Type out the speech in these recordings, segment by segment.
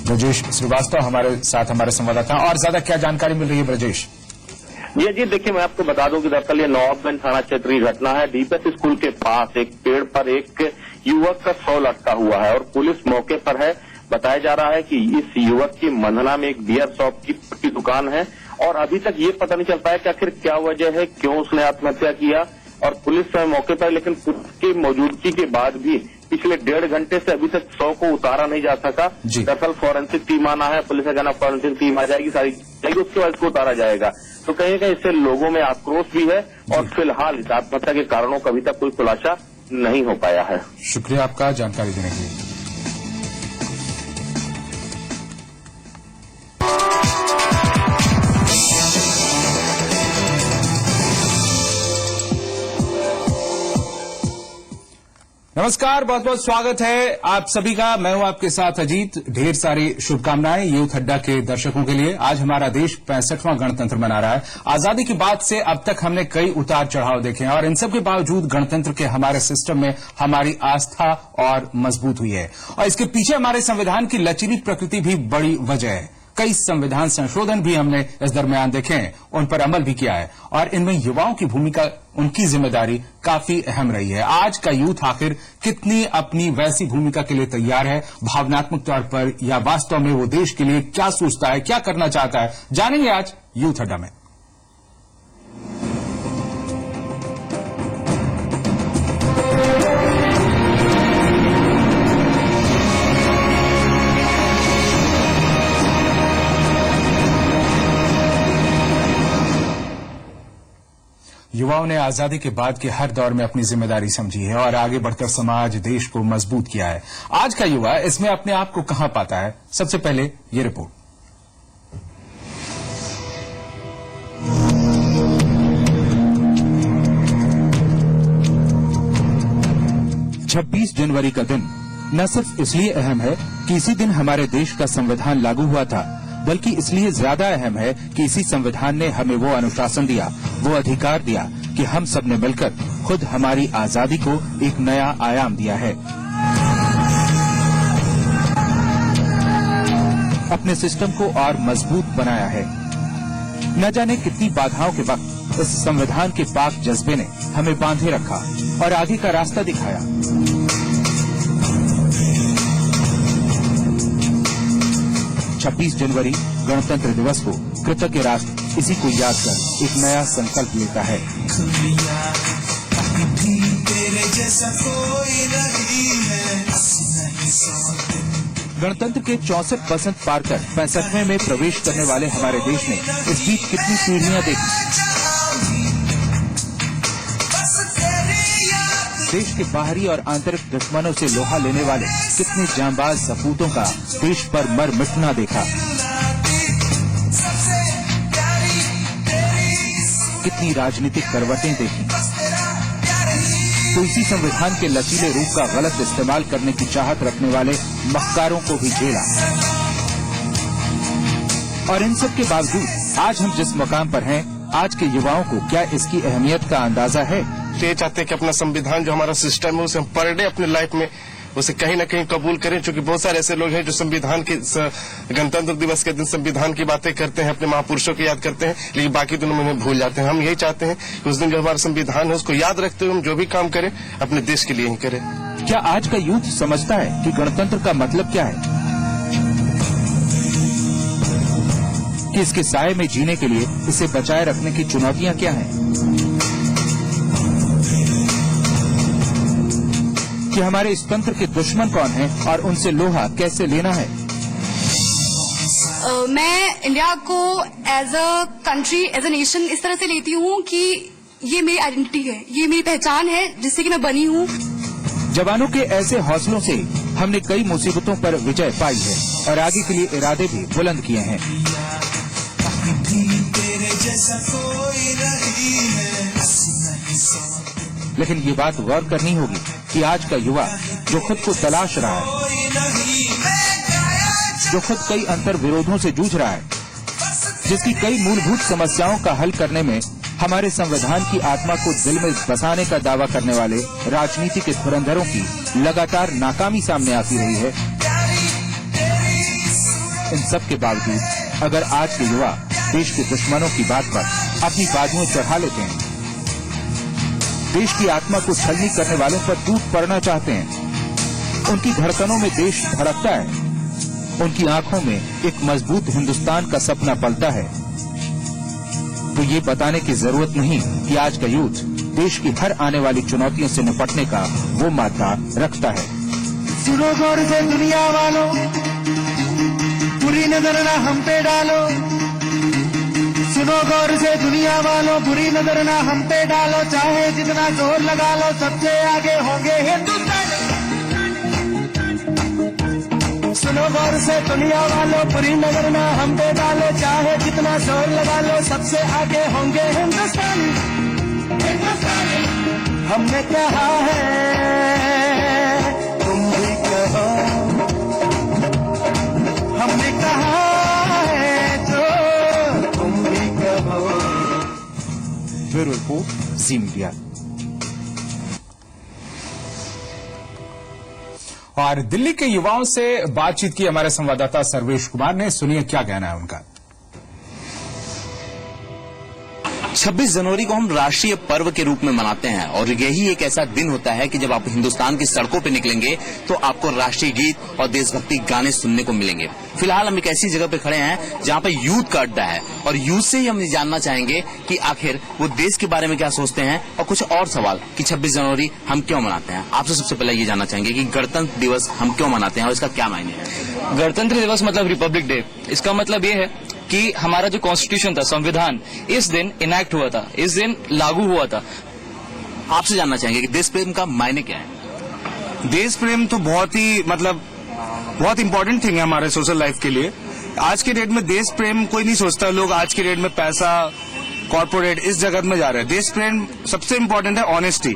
ब्रजेश श्रीवास्तव हमारे साथ, हमारे संवाददाता। और ज्यादा क्या जानकारी मिल रही है ब्रजेश? जी देखिए, मैं आपको बता दूं कि दरअसल ये नवाबगंज थाना क्षेत्र की घटना है। डीपीएस स्कूल के पास एक पेड़ पर एक युवक का शव लटका हुआ है और पुलिस मौके पर है। बताया जा रहा है कि इस युवक की मंधना में एक बियर शॉप की दुकान है और अभी तक ये पता नहीं चल पाया कि आखिर क्या वजह है, क्यों उसने आत्महत्या किया। और पुलिस मौके पर, लेकिन पुलिस की मौजूदगी के बाद भी पिछले 1.5 घंटे से अभी तक शव को उतारा नहीं जा सका। दरअसल फॉरेंसिक टीम आना है, पुलिस का कहना फॉरेंसिक टीम आ जाएगी, सारी जाएगी, उसके बाद इसको उतारा जाएगा। तो कहीं ना कहीं इससे लोगों में आक्रोश भी है और फिलहाल इस आत्महत्या के कारणों का अभी तक कोई खुलासा नहीं हो पाया है। शुक्रिया आपका जानकारी देने के लिए। नमस्कार, बहुत बहुत स्वागत है आप सभी का। मैं हूं आपके साथ अजीत। ढेर सारी शुभकामनाएं यूथ अड्डा के दर्शकों के लिए। आज हमारा देश 65वां गणतंत्र मना रहा है। आजादी के बाद से अब तक हमने कई उतार चढ़ाव देखे हैं और इन सब के बावजूद गणतंत्र के हमारे सिस्टम में हमारी आस्था और मजबूत हुई है। और इसके पीछे हमारे संविधान की लचीली प्रकृति भी बड़ी वजह है। कई संविधान संशोधन भी हमने इस दरमियान देखे हैं, उन पर अमल भी किया है और इनमें युवाओं की भूमिका, उनकी जिम्मेदारी काफी अहम रही है। आज का यूथ आखिर कितनी अपनी वैसी भूमिका के लिए तैयार है, भावनात्मक तौर पर या वास्तव में वो देश के लिए क्या सोचता है, क्या करना चाहता है, जानेंगे आज यूथ अड्डा में। युवाओं ने आजादी के बाद के हर दौर में अपनी जिम्मेदारी समझी है और आगे बढ़कर समाज, देश को मजबूत किया है। आज का युवा इसमें अपने आप को कहां पाता है? सबसे पहले ये रिपोर्ट। छब्बीस जनवरी का दिन न सिर्फ इसलिए अहम है कि इसी दिन हमारे देश का संविधान लागू हुआ था, बल्कि इसलिए ज्यादा अहम है कि इसी संविधान ने हमें वो अनुशासन दिया, वो अधिकार दिया कि हम सब ने मिलकर खुद हमारी आजादी को एक नया आयाम दिया है। अपने सिस्टम को और मजबूत बनाया है। न जाने कितनी बाधाओं के वक्त इस संविधान के पाक जज्बे ने हमें बांधे रखा और आगे का रास्ता दिखाया। 26 जनवरी गणतंत्र दिवस को कृतज्ञ राष्ट्र इसी को याद कर एक नया संकल्प लेता है। गणतंत्र के 64 वसंत पार कर 65वें में प्रवेश करने वाले हमारे देश ने इस बीच कितनी पीढ़ियां देखी। देश के बाहरी और आंतरिक दुश्मनों से लोहा लेने वाले कितने जांबाज सपूतों का देश पर मर मिटना देखा। कितनी राजनीतिक करवटें देखी। तो इसी संविधान के लचीले रूप का गलत इस्तेमाल करने की चाहत रखने वाले मक्कारों को भी झेला। और इन सब के बावजूद आज हम जिस मुकाम पर हैं, आज के युवाओं को क्या इसकी अहमियत का अंदाजा है? ये चाहते हैं कि अपना संविधान जो हमारा सिस्टम है उसे हम पर डे अपने लाइफ में उसे कहीं न कहीं कबूल करें, क्योंकि बहुत सारे ऐसे लोग हैं जो संविधान के गणतंत्र दिवस के दिन संविधान की बातें करते हैं, अपने महापुरुषों को याद करते हैं, लेकिन बाकी दिनों में उन्हें भूल जाते हैं। हम यही चाहते हैं कि उस दिन जो हमारा संविधान है उसको याद रखते हुए हम जो भी काम करें अपने देश के लिए ही करें। क्या आज का यूथ समझता है कि गणतंत्र का मतलब क्या है, कि इसके साए में जीने के लिए इसे बचाए रखने की चुनौतियां क्या हैं? कि हमारे इस तंत्र के दुश्मन कौन हैं और उनसे लोहा कैसे लेना है? मैं इंडिया को as a country, as a nation इस तरह से लेती हूँ कि ये मेरी आइडेंटिटी है, ये मेरी पहचान है जिससे कि मैं बनी हूँ। जवानों के ऐसे हौसलों से हमने कई मुसीबतों पर विजय पाई है और आगे के लिए इरादे भी बुलंद किए हैं। लेकिन ये बात गौर करनी होगी कि आज का युवा जो खुद को तलाश रहा है, जो खुद कई अंतर विरोधों से जूझ रहा है, जिसकी कई मूलभूत समस्याओं का हल करने में हमारे संविधान की आत्मा को दिल में बसाने का दावा करने वाले राजनीति के धुरंधरों की लगातार नाकामी सामने आती रही है, इन सब के बावजूद अगर आज के युवा देश के दुश्मनों की बात पर अपनी बाजुएं चढ़ा लेते हैं, देश की आत्मा को छलनी करने वालों पर टूट पड़ना चाहते हैं, उनकी धड़कनों में देश धड़कता है, उनकी आंखों में एक मजबूत हिंदुस्तान का सपना पलता है, तो ये बताने की जरूरत नहीं कि आज का यूथ देश की हर आने वाली चुनौतियों से निपटने का वो मात्रा रखता है। सुनो गौर से दुनिया वालों, बुरी नजर ना हम पे डालो। सुनो गौर से दुनिया वालों, बुरी नजर ना हम पे डालो। चाहे जितना जोर लगा लो, सबसे आगे होंगे हिंदुस्तानी। सुनो गौर से दुनिया वालों, बुरी नजर ना हम पे डालो। चाहे जितना जोर लगा लो, सबसे आगे होंगे हिंदुस्तानी। हमने कहा है, तुम भी कहो। हमने कहा है जो तुम भी कहो। ब्यूरो रिपोर्ट, जी मीडिया। और दिल्ली के युवाओं से बातचीत की हमारे संवाददाता सर्वेश कुमार ने, सुनिए क्या कहना है उनका। 26 जनवरी को हम राष्ट्रीय पर्व के रूप में मनाते हैं और यही एक ऐसा दिन होता है कि जब आप हिंदुस्तान की सड़कों पर निकलेंगे तो आपको राष्ट्रीय गीत और देशभक्ति गाने सुनने को मिलेंगे। फिलहाल हम एक ऐसी जगह पे खड़े हैं जहां पे यूथ का अड्डा है और यूथ से ही हम जानना चाहेंगे कि आखिर वो देश के बारे में क्या सोचते हैं और कुछ और सवाल कि 26 जनवरी हम क्यों मनाते हैं। आपसे सबसे पहले ये जानना चाहेंगे कि गणतंत्र दिवस हम क्यों मनाते हैं और इसका क्या मायने है। गणतंत्र दिवस मतलब रिपब्लिक डे। इसका मतलब ये है कि हमारा जो कॉन्स्टिट्यूशन था, संविधान, इस दिन इनैक्ट हुआ था, इस दिन लागू हुआ था। आपसे जानना चाहेंगे कि देश प्रेम का मायने क्या है। देश प्रेम तो बहुत इंपॉर्टेंट थिंग है हमारे सोशल लाइफ के लिए। आज के डेट में देश प्रेम कोई नहीं सोचता। लोग आज के डेट में पैसा, कॉर्पोरेट, इस जगत में जा रहे हैं। देश प्रेम सबसे इंपॉर्टेंट है ऑनेस्टी।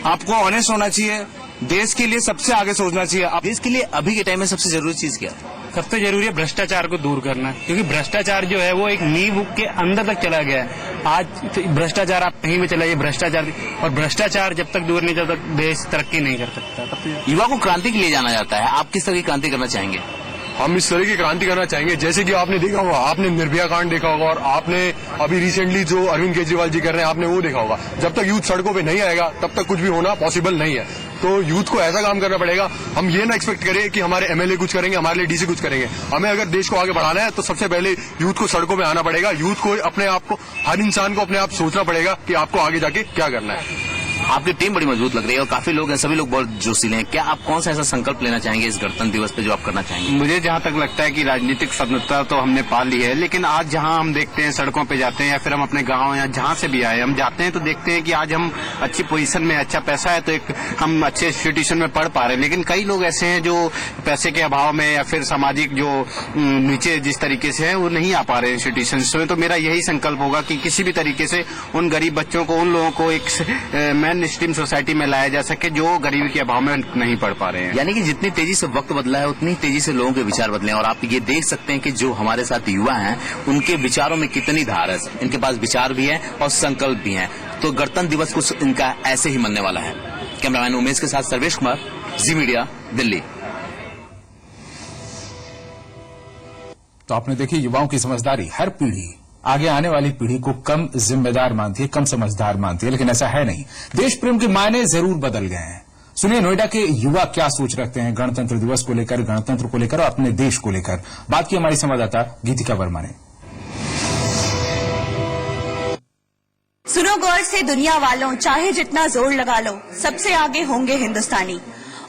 आपको ऑनेस्ट होना चाहिए, देश के लिए सबसे आगे सोचना चाहिए। देश के लिए अभी के टाइम में सबसे जरूरी चीज क्या है। सबसे जरूरी है भ्रष्टाचार को दूर करना, क्योंकि भ्रष्टाचार जो है वो एक नींव के अंदर तक चला गया है। आज भ्रष्टाचार आप कहीं भी चलाइए, भ्रष्टाचार, और भ्रष्टाचार जब तक दूर नहीं, जब तक देश तरक्की नहीं कर सकता। युवा को क्रांति के लिए जाना जाता है, आप किस तरह की क्रांति करना चाहेंगे। हम इस तरह की क्रांति करना चाहेंगे जैसे कि आपने देखा होगा, आपने निर्भया कांड देखा होगा और आपने अभी रिसेंटली जो अरविंद केजरीवाल जी कर रहे हैं आपने वो देखा होगा। जब तक यूथ सड़कों पे नहीं आएगा तब तक कुछ भी होना पॉसिबल नहीं है। तो यूथ को ऐसा काम करना पड़ेगा। हम ये ना एक्सपेक्ट करें कि हमारे एमएलए कुछ करेंगे, हमारे लिए डीसी कुछ करेंगे। हमें अगर देश को आगे बढ़ाना है तो सबसे पहले यूथ को सड़कों पे आना पड़ेगा। यूथ को अपने आप को, हर इंसान को अपने आप सोचना पड़ेगा कि आपको आगे जाके क्या करना है। आपकी टीम बड़ी मजबूत लग रही है और काफी लोग हैं, सभी लोग बहुत जोशीले हैं। क्या आप कौन सा ऐसा संकल्प लेना चाहेंगे इस गणतंत्र दिवस पे जो आप करना चाहेंगे। मुझे जहां तक लगता है कि राजनीतिक स्वतंत्रता तो हमने पा ली है, लेकिन आज जहां हम देखते हैं सड़कों पे जाते हैं या फिर हम अपने गांव या जहां से भी आए हम जाते हैं तो देखते हैं कि आज हम अच्छी पोजीशन में, अच्छा पैसा है तो एक हम अच्छे इंस्टीट्यूशन में पढ़ पा रहे हैं। लेकिन कई लोग ऐसे हैं जो पैसे के अभाव में या फिर सामाजिक जो नीचे जिस तरीके से है वो नहीं आ पा रहे इंस्टीट्यूशन में। तो मेरा यही संकल्प होगा कि किसी भी तरीके से उन गरीब बच्चों को, उन लोगों को एक मेन स्ट्रीम सोसाइटी में लाया जा सके जो गरीबी के अभाव में नहीं पढ़ पा रहे हैं। यानी कि जितनी तेजी से वक्त बदला है उतनी तेजी से लोगों के विचार बदले और आप ये देख सकते हैं कि जो हमारे साथ युवा हैं उनके विचारों में कितनी धार है। इनके पास विचार भी है और संकल्प भी है। तो गणतंत्र दिवस कुछ इनका ऐसे ही मनने वाला है। कैमरामैन उमेश के साथ सर्वेश कुमार, जी मीडिया, दिल्ली। तो आपने देखी युवाओं की समझदारी। हर पीढ़ी आगे आने वाली पीढ़ी को कम जिम्मेदार मानती है, कम समझदार मानती है, लेकिन ऐसा है नहीं। देश प्रेम के मायने जरूर बदल गए हैं। सुनिए नोएडा के युवा क्या सोच रखते हैं गणतंत्र दिवस को लेकर, गणतंत्र को लेकर और अपने देश को लेकर। बात की हमारी संवाददाता गीतिका वर्मा ने। सुनो गौर से दुनिया वालों, चाहे जितना जोर लगा लो, सबसे आगे होंगे हिंदुस्तानी।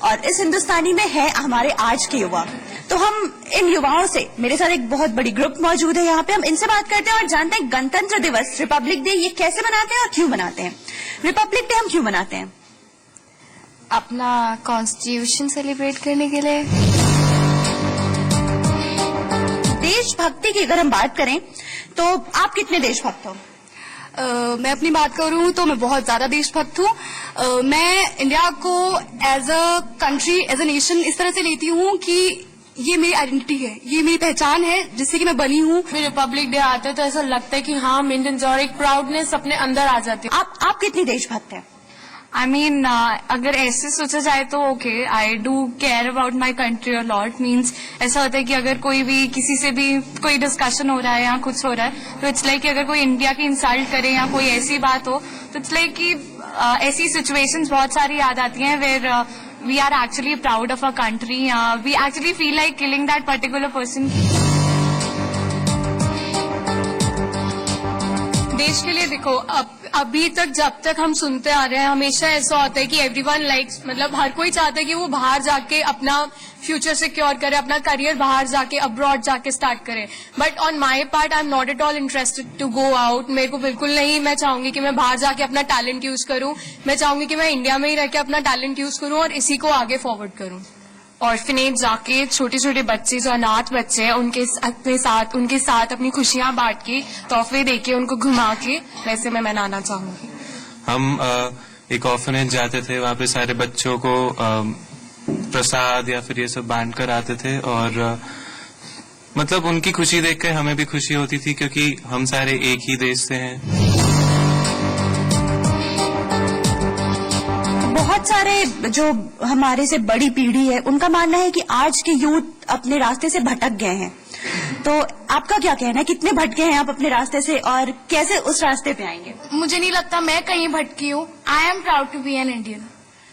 और इस हिंदुस्तानी में है हमारे आज के युवा। तो हम इन युवाओं से, मेरे साथ एक बहुत बड़ी ग्रुप मौजूद है यहाँ पे, हम इनसे बात करते हैं और जानते हैं गणतंत्र दिवस, रिपब्लिक डे, ये कैसे मनाते हैं और क्यों मनाते हैं। रिपब्लिक डे हम क्यों मनाते हैं? अपना कॉन्स्टिट्यूशन सेलिब्रेट करने के लिए। देशभक्ति की अगर हम बात करें तो आप कितने देशभक्त हो? मैं अपनी बात करूं तो मैं बहुत ज्यादा देशभक्त हूं। मैं इंडिया को as a country, as a nation इस तरह से लेती हूं कि ये मेरी आइडेंटिटी है, ये मेरी पहचान है जिससे कि मैं बनी हूँ। रिपब्लिक डे आते हैं तो ऐसा लगता है कि हाँ हम इंडियंस, और एक प्राउडनेस अपने अंदर आ जाती है। आप कितनी देशभक्त हैं? आई मीन अगर ऐसे सोचा जाए तो okay, I do care about my country a lot. Means ऐसा होता है कि अगर कोई भी किसी से भी कोई डिस्कशन हो रहा है या कुछ हो रहा है तो इट्स लाइक कि अगर कोई इंडिया की इंसल्ट करे या कोई ऐसी बात हो तो इट्स लाइक कि ऐसी सिचुएशंस बहुत सारी याद आती हैं where we are actually proud of a country, we actually feel like killing that particular person. देश के लिए देखो, अभी तक जब तक हम सुनते आ रहे हैं हमेशा ऐसा होता है कि एवरीवन लाइक्स, मतलब हर कोई चाहता है कि वो बाहर जाके अपना फ्यूचर सिक्योर करे, अपना करियर बाहर जाके अब्रॉड जाके स्टार्ट करे। But on my part I am not at all interested to go out. मेरे को बिल्कुल नहीं, मैं चाहूंगी कि मैं बाहर जाके अपना टैलेंट यूज करूं। मैं चाहूंगी कि मैं इंडिया में ही रह के अपना टैलेंट यूज करूं और इसी को आगे फॉरवर्ड करूं। ऑर्फनेज जाके छोटे छोटे बच्चे जो अनाथ बच्चे हैं उनके साथ अपनी खुशियां बांट के, तोहफे देके, उनको घुमा के, वैसे मैं मनाना चाहूंगी। हम एक ऑर्फनेज जाते थे, वहाँ पे सारे बच्चों को प्रसाद या फिर ये सब बांट कर आते थे और मतलब उनकी खुशी देखकर हमें भी खुशी होती थी क्योंकि हम सारे एक ही देश से हैं। बहुत सारे जो हमारे से बड़ी पीढ़ी है उनका मानना है कि आज के यूथ अपने रास्ते से भटक गए हैं। तो आपका क्या कहना है, कितने भटके हैं आप अपने रास्ते से और कैसे उस रास्ते पे आएंगे? मुझे नहीं लगता मैं कहीं भटकी हूँ। I am proud to be an Indian.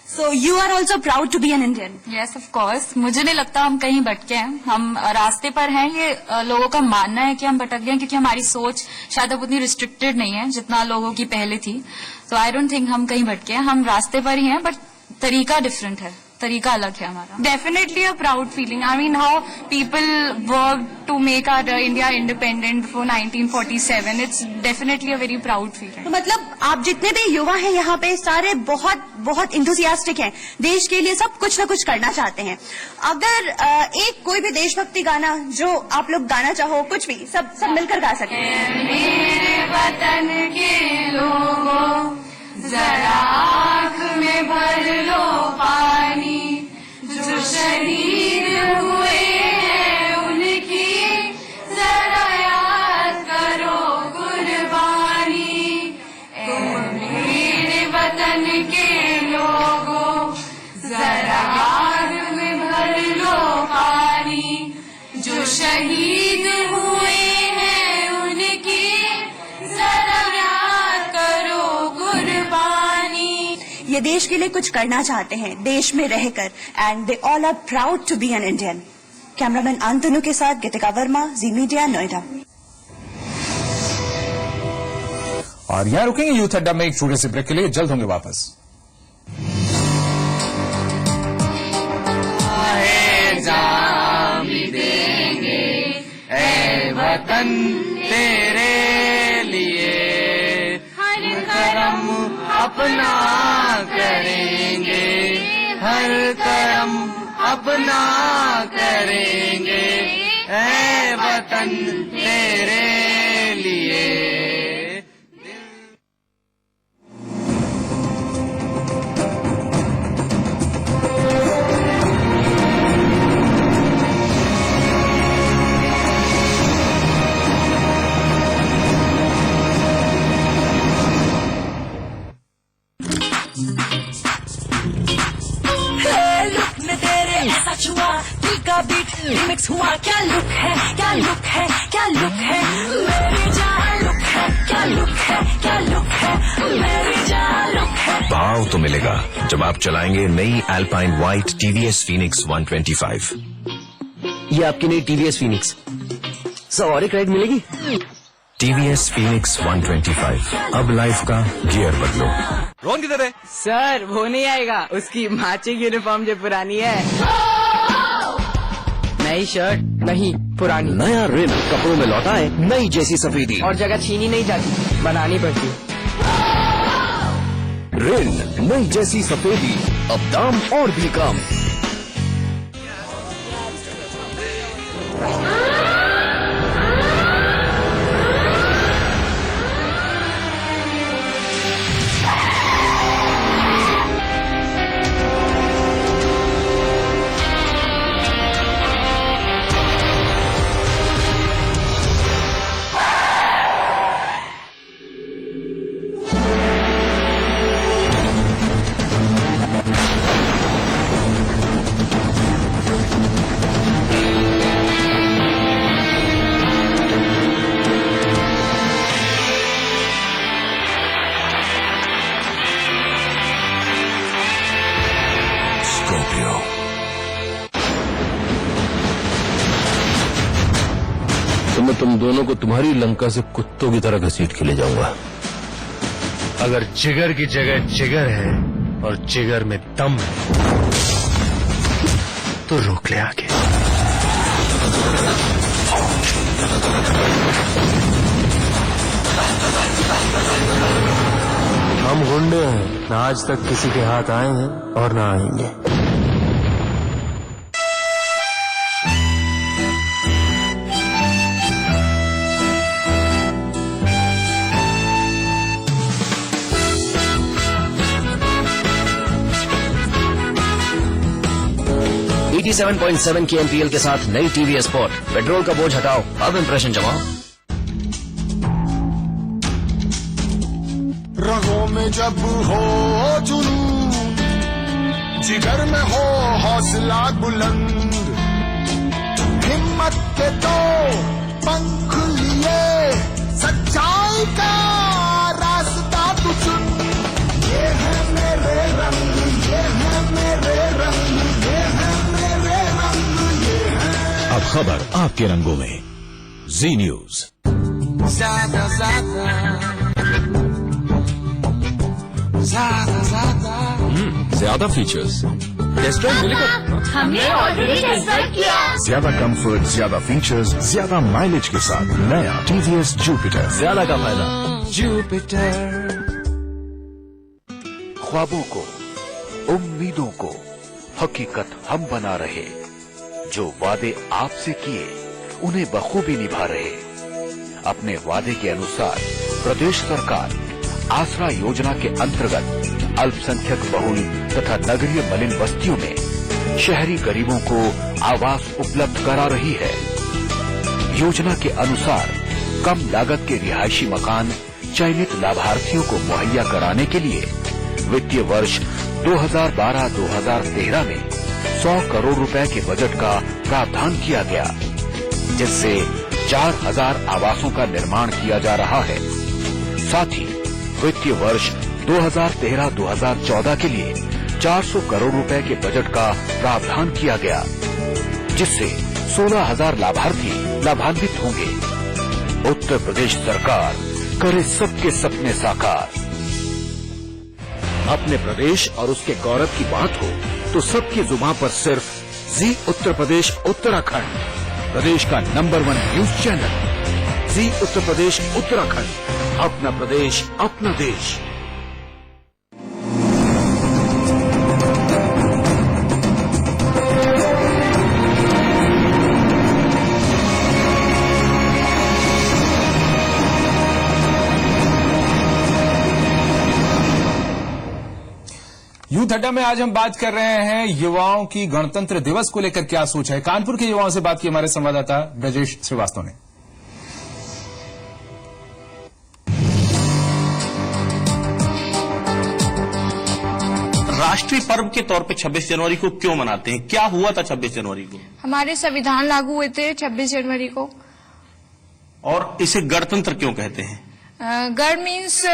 So you are also proud to be an Indian? Yes of course. मुझे नहीं लगता हम कहीं भटके हैं, हम रास्ते पर हैं। ये लोगों का मानना है कि हम भटक गए हैं क्योंकि हमारी सोच शायद अब उतनी रिस्ट्रिक्टेड नहीं है जितना लोगों की पहले थी। तो आई डोंट थिंक हम कहीं भटके हैं, हम रास्ते पर ही हैं, बट तरीका डिफरेंट है, तरीका अलग है हमारा। Definitely a proud feeling. I mean how people work to make our India independent before 1947। It's definitely a very proud feeling. तो मतलब आप जितने भी युवा हैं यहाँ पे सारे बहुत बहुत इंथुसियास्टिक हैं, देश के लिए सब कुछ न कुछ करना चाहते हैं। अगर एक कोई भी देशभक्ति गाना जो आप लोग गाना चाहो, कुछ भी, सब मिलकर गा सकते हैं। मेरे वतन के लोगों जरा आँख में भर लो पानी, जो शहीद हुए हैं उनकी जरा याद करो कुर्बानी। मेरे वतन के लोगों जरा आँख में भर लो पानी, जो शहीद हुए हैं उनकी जरा याद करो कुर्बानी। ये देश के लिए कुछ करना चाहते हैं देश में रहकर, and they all are proud to be an Indian. Cameraman Antanu के साथ गीतिका वर्मा, जी मीडिया, नोएडा। और यहाँ रुकेंगे यूथ अड्डा में एक छोटे से ब्रेक के लिए, जल्द होंगे वापस। वतन तेरे लिए हर करम अपना करेंगे, हर करम अपना करेंगे, ऐ वतन तेरे लिए। बीट रिमिक्स हुआ, क्या लुक है, क्या लुक है, क्या लुक है, मेरी जान लुक है, क्या लुक है, क्या लुक है, मेरी जान लुक है। भाव तो मिलेगा जब आप चलाएंगे नई अल्पाइन व्हाइट टीवीएस फीनिक्स 125। ये आपकी नई टीवीएस फीनिक्स, सर और एक राइड मिलेगी। टीवीएस फीनिक्स 125, अब लाइफ का गियर बदलो। रोहन किधर है? सर वो नहीं आएगा, उसकी मैचिंग यूनिफॉर्म जो पुरानी है। नई शर्ट नहीं, पुरानी। नया रिन कपड़ों में लौटा है, नई जैसी सफेदी। और जगह छीनी नहीं जाती, बनानी पड़ती। रिन नई जैसी सफेदी, अब दाम और भी कम। मैं तुम दोनों को तुम्हारी लंका से कुत्तों की तरह घसीट के ले जाऊंगा। अगर जिगर की जगह जिगर है और जिगर में दम है तो रोक ले आगे। हम गुंडे हैं, ना आज तक किसी के हाथ आए हैं और ना आएंगे। ET 7.7 की MPL के साथ नई टीवीएस स्पोर्ट। पेट्रोल का बोझ हटाओ, अब इंप्रेशन जमाओ। रगों में जब हो जुनून, जिगर में हो हौसला बुलंद, हिम्मत के तो पंख लिए सच्चाई का रास्ता तू चुन। ये है मेरे रंग, ये है मेरे रंग, ये है मेरे रंग, ये है। अब खबर आपके रंगों में। जी न्यूज। ज्यादा ज्यादा फीचर्स, हमने ऑलरेडी टेस्ट ड्राइव किया। ज्यादा कंफर्ट, ज्यादा फीचर्स, ज्यादा माइलेज के साथ नया टीवीएस जुपिटर। ज्यादा का फायदा जुपिटर। ख्वाबों को, उम्मीदों को हकीकत हम बना रहे, जो वादे आपसे किए उन्हें बखूबी निभा रहे। अपने वादे के अनुसार प्रदेश सरकार आसरा योजना के अंतर्गत अल्पसंख्यक बहुल तथा नगरीय मलिन बस्तियों में शहरी गरीबों को आवास उपलब्ध करा रही है। योजना के अनुसार कम लागत के रिहायशी मकान चयनित लाभार्थियों को मुहैया कराने के लिए वित्तीय वर्ष 2012-2013 में 100 करोड़ रुपए के बजट का प्रावधान किया गया, जिससे 4000 आवासों का निर्माण किया जा रहा है। साथ ही वित्तीय वर्ष 2013-2014 के लिए 400 करोड़ रुपए के बजट का प्रावधान किया गया, जिससे 16,000 लाभार्थी लाभान्वित होंगे। उत्तर प्रदेश सरकार करे सबके सपने साकार। अपने प्रदेश और उसके गौरव की बात हो तो सबकी जुबान पर सिर्फ जी उत्तर प्रदेश उत्तराखंड, प्रदेश का नंबर 1 न्यूज चैनल। जी उत्तर प्रदेश उत्तराखंड, अपना प्रदेश अपना देश। यूथ अड्डा में आज हम बात कर रहे हैं युवाओं की गणतंत्र दिवस को लेकर क्या सोच है। कानपुर के युवाओं से बात की हमारे संवाददाता ब्रजेश श्रीवास्तव ने। राष्ट्रीय पर्व के तौर पे 26 जनवरी को क्यों मनाते हैं? क्या हुआ था 26 जनवरी को? हमारे संविधान लागू हुए थे 26 जनवरी को। और इसे गणतंत्र क्यों कहते हैं? गण मीन्स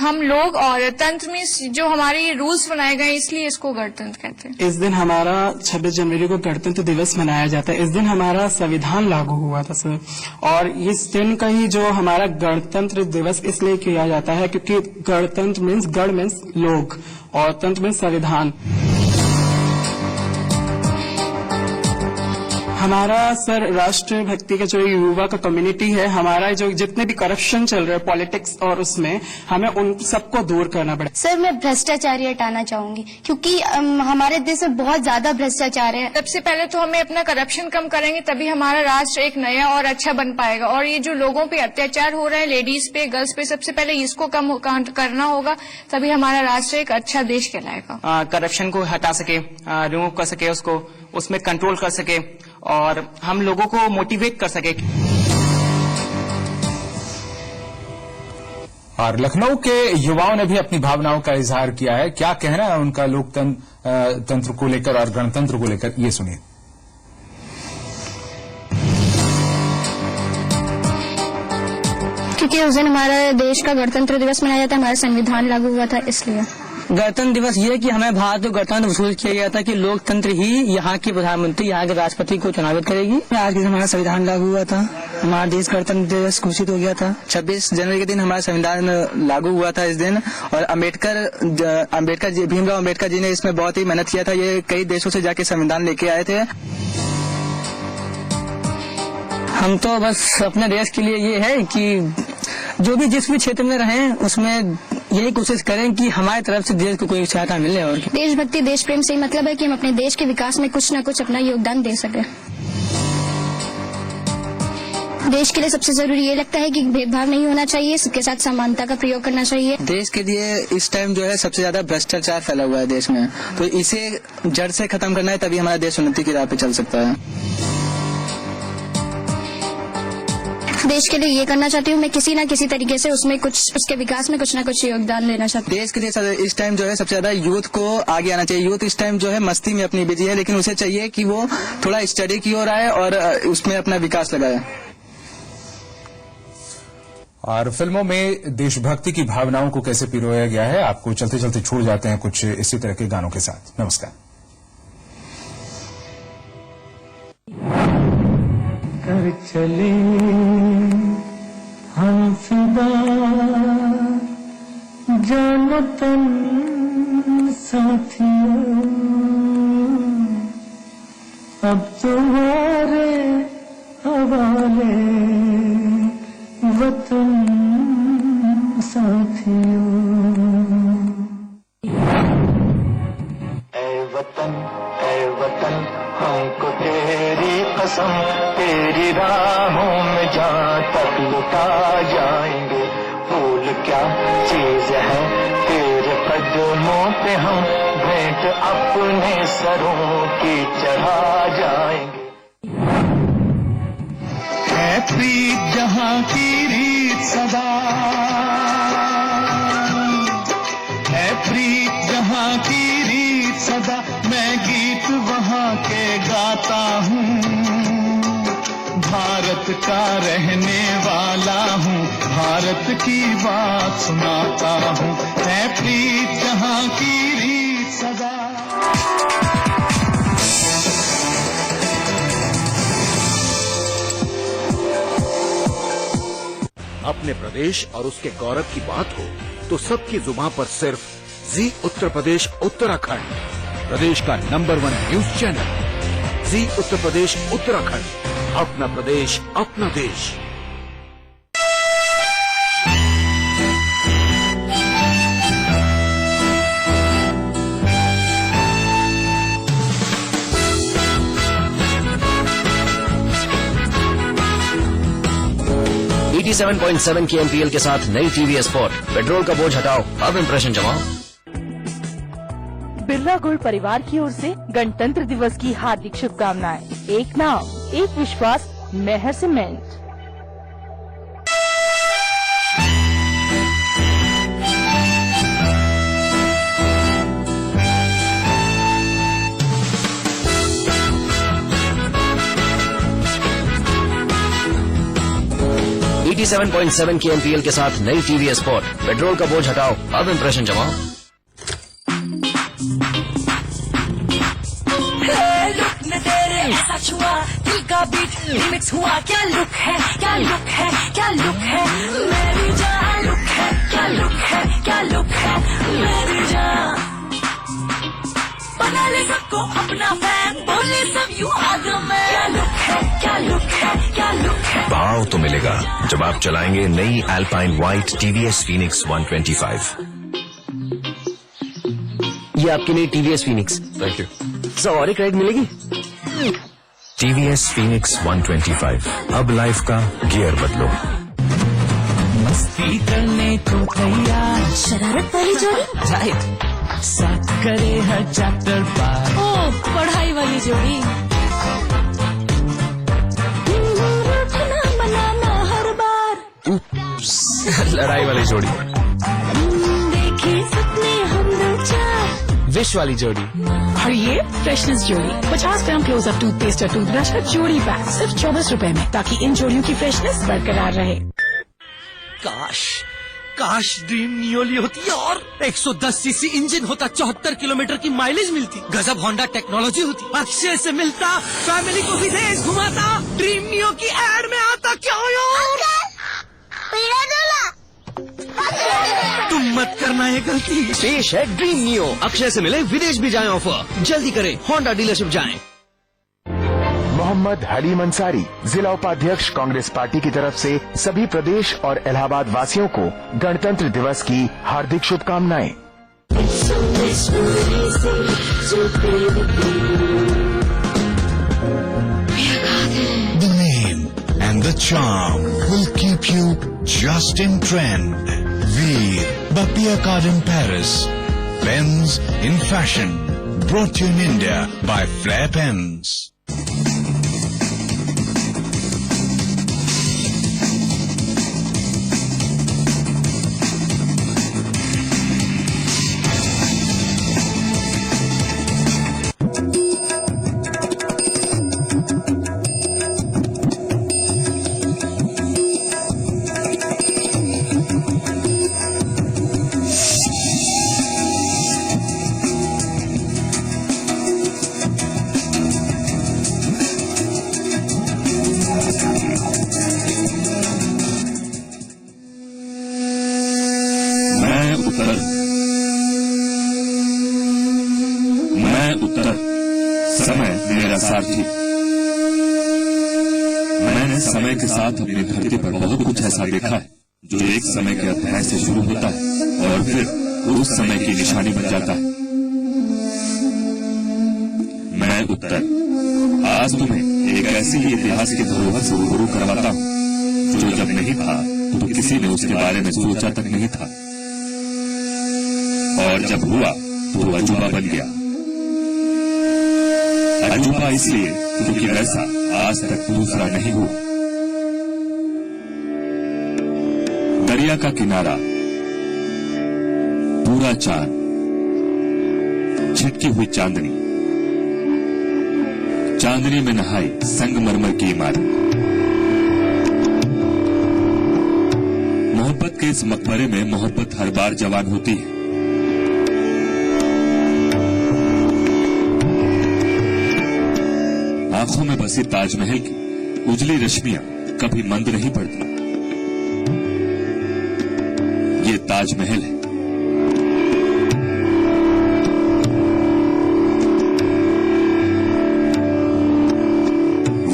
हम लोग, और तंत्र मीन्स जो हमारे रूल्स बनाए गए, इसलिए इसको गणतंत्र कहते हैं। इस दिन हमारा 26 जनवरी को गणतंत्र दिवस मनाया जाता है। इस दिन हमारा संविधान लागू हुआ था सर, और इस दिन का ही जो हमारा गणतंत्र दिवस इसलिए किया जाता है क्योंकि गणतंत्र मीन्स गण मीन्स लोग और तंत्र मीन्स संविधान। हमारा सर राष्ट्र भक्ति का जो युवा का कम्युनिटी है, हमारा जो जितने भी करप्शन चल रहा है पॉलिटिक्स और उसमें, हमें उन सबको दूर करना पड़ेगा। सर मैं भ्रष्टाचार हटाना चाहूंगी क्योंकि हमारे देश में बहुत ज्यादा भ्रष्टाचार है। सबसे पहले तो हमें अपना करप्शन कम करेंगे, तभी हमारा राष्ट्र एक नया और अच्छा बन पाएगा। और ये जो लोगों पे अत्याचार हो रहा है, लेडीज पे, गर्ल्स पे, सबसे पहले इसको कम करना होगा, तभी हमारा राष्ट्र एक अच्छा देश कहलाएगा। करप्शन को हटा सके, रिमूव कर सके, उसको उसमें कंट्रोल कर सके और हम लोगों को मोटिवेट कर सके। और लखनऊ के युवाओं ने भी अपनी भावनाओं का इजहार किया है। क्या कहना है उनका लोकतंत्र को लेकर और गणतंत्र को लेकर, ये सुनिए। क्योंकि उस दिन हमारा देश का गणतंत्र दिवस मनाया जाता है, हमारा संविधान लागू हुआ था, इसलिए। गणतंत्र दिवस ये है कि हमें भारत को गणतंत्र वसूल किया गया था कि लोकतंत्र ही यहाँ की प्रधानमंत्री, यहाँ के राष्ट्रपति को चुनावित करेगी। आज के दिन हमारा संविधान लागू हुआ था, हमारा देश गणतंत्र दिवस घोषित हो गया था। 26 जनवरी के दिन हमारा संविधान लागू हुआ था इस दिन। और अम्बेडकर जी, भीमराव अम्बेडकर जी ने इसमें बहुत ही मेहनत किया था। ये कई देशों से जाके संविधान लेके आए थे। हम तो बस अपने देश के लिए ये है कि जो भी जिस भी क्षेत्र में रहें उसमें यही कोशिश करें कि हमारी तरफ से देश को कोई सहायता मिले। और देशभक्ति, देश प्रेम से ही मतलब है कि हम अपने देश के विकास में कुछ न कुछ अपना योगदान दे सकें। देश के लिए सबसे जरूरी ये लगता है कि भेदभाव नहीं होना चाहिए, सबके साथ समानता का प्रयोग करना चाहिए। देश के लिए इस टाइम जो है सबसे ज्यादा भ्रष्टाचार फैला हुआ है देश में, तो इसे जड़ से खत्म करना है, तभी हमारा देश उन्नति की राह पे चल सकता है। देश के लिए ये करना चाहती हूँ मैं, किसी न किसी तरीके से उसमें कुछ, उसके विकास में कुछ न कुछ योगदान लेना चाहती हूँ। देश के लिए इस टाइम जो है सबसे ज्यादा यूथ को आगे आना चाहिए। यूथ इस टाइम जो है मस्ती में अपनी बिजी है, लेकिन उसे चाहिए कि वो थोड़ा स्टडी की ओर आए और उसमें अपना विकास लगाए। और फिल्मों में देशभक्ति की भावनाओं को कैसे पिरोया गया है, आपको चलते चलते छोड़ जाते हैं कुछ इसी तरह के गानों के साथ। नमस्कार। कर चले हम फिदा जानो तन साथियों, अब तुम्हारे हवाले वतन साथियों। ऐ वतन हमको तेरी कसम, तेरी राहों में जहाँ तक लुटा जाएंगे। फूल क्या चीज है तेरे कदमों पे हम भेंट अपने सरों की चढ़ा जाएंगे। है प्रीत जहाँ की रीत सदा, है प्रीत जहाँ की रीत सदा, मैं गीत वहाँ के गाता हूँ। भारत का रहने वाला हूँ, भारत की बात सुनाता हूँ। है प्रीत जहाँ की रीत सदा। अपने प्रदेश और उसके गौरव की बात हो तो सबकी जुबान पर सिर्फ जी उत्तर प्रदेश उत्तराखंड, प्रदेश का नंबर 1 न्यूज चैनल। जी उत्तर प्रदेश उत्तराखंड, अपना प्रदेश अपना देश। .7 KMPL के साथ नई TVS स्पोर्ट, पेट्रोल का बोझ हटाओ, अब इम्प्रेशन जमाओ। बिरला गुड़ परिवार की ओर से गणतंत्र दिवस की हार्दिक शुभकामनाएं। एक नाम, एक विश्वास, मेहर सीमेंट। .7 KMPL के साथ नई TVS स्पोर्ट, पेट्रोल का बोझ हटाओ, अब इम्प्रेशन जमाओ। लुक में तेरे ऐसा छुआ, दिल का बीट रिमिक्स हुआ। क्या लुक है, क्या लुक है, क्या लुक है मेरी जान, लुक है, क्या लुक है, क्या लुक है मेरी जान। बना ले सबको अपना फैन, बोले सब यू आर द मैन। क्या लुक है, क्या लुक है, क्या लुक है। भाव तो मिलेगा जब आप चलाएंगे नई अल्पाइन व्हाइट TVS Phoenix 125। ये आपकी नई TVS Phoenix। Thank you. सवारी क्रेडिट मिलेगी। TVS Phoenix 125, अब लाइफ का गियर बदलो। मस्ती करने को तैयार, शरारत वाली जोड़ी राइट, साथ करे हर चैप्टर पार। ओ पढ़ाई वाली जोड़ी, रखना बनाना हर बार। लड़ाई वाली जोड़ी, देखी सपने हम दो चार। विश वाली जोड़ी, और ये फ्रेशनेस जोड़ी 50 ग्राम क्लोजअप टूथपेस्ट और टूथब्रश का जोड़ी पैक सिर्फ 24 रुपए में, ताकि इन जोड़ियों की फ्रेशनेस बरकरार रहे। काश काश ड्रीम नियो ली होती और 110 सीसी इंजन होता, 74 किलोमीटर की माइलेज मिलती, गजब होंडा टेक्नोलॉजी होती, अक्षय से मिलता, फैमिली को भी देश घुमाता, ड्रीम नियो की एड में आता। क्या यार तुम मत करना ये गलती। पेश है ड्रीम नियो, अक्षय से मिले विदेश भी जाएं ऑफर। जल्दी करें, होंडा डीलरशिप जाएं। मोहम्मद हलीम अंसारी, जिला उपाध्यक्ष कांग्रेस पार्टी की तरफ से सभी प्रदेश और इलाहाबाद वासियों को गणतंत्र दिवस की हार्दिक शुभकामनाएं। The name and the charm will keep you just in trend. Veer Bapia Card in Paris. Pens in fashion. Brought to you in India by Flair Pens. मैं उत्तर, समय मेरा सारथी। मैंने समय के साथ अपनी धरती पर बहुत कुछ ऐसा देखा है जो एक समय के अध्याय से शुरू होता है और फिर उस समय की निशानी बन जाता है। मैं उत्तर, आज तुम्हें एक ऐसी ही इतिहास की धरोहर से रूबरू करवाता हूँ जो जब नहीं था तो किसी ने उसके बारे में सोचा तक नहीं था, और जब हुआ तो अजूबा बन गया। अजूबा इसलिए क्योंकि वैसा आज तक दूसरा नहीं हुआ। दरिया का किनारा, पूरा चांद, छिटकी हुई चांदनी, चांदनी में नहाई संगमरमर की इमारत। मोहब्बत के इस मकबरे में मोहब्बत हर बार जवान होती है। आंखों में बसी ताजमहल की उजली रश्मियां कभी मंद नहीं पड़ती। ये ताजमहल है।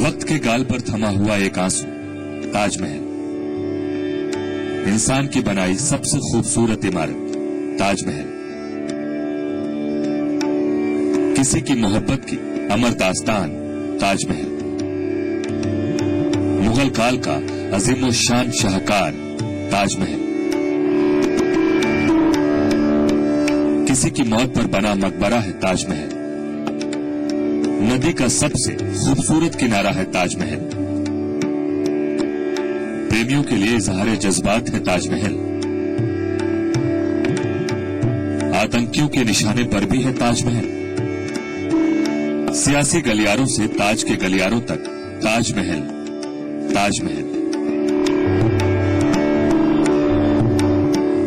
वक्त के गाल पर थमा हुआ एक आंसू, ताजमहल। इंसान की बनाई सबसे खूबसूरत इमारत, ताजमहल। किसी की मोहब्बत की अमर दास्तान, ताजमहल। मुगल काल का अजीम शान शाहकार, ताजमहल। किसी की मौत पर बना मकबरा है ताजमहल। नदी का सबसे खूबसूरत किनारा है ताजमहल। प्रेमियों के लिए इजहार जज्बात है ताजमहल। आतंकियों के निशाने पर भी है ताजमहल। सियासी गलियारों से ताज के गलियारों तक ताजमहल, ताजमहल।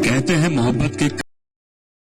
कहते हैं मोहब्बत के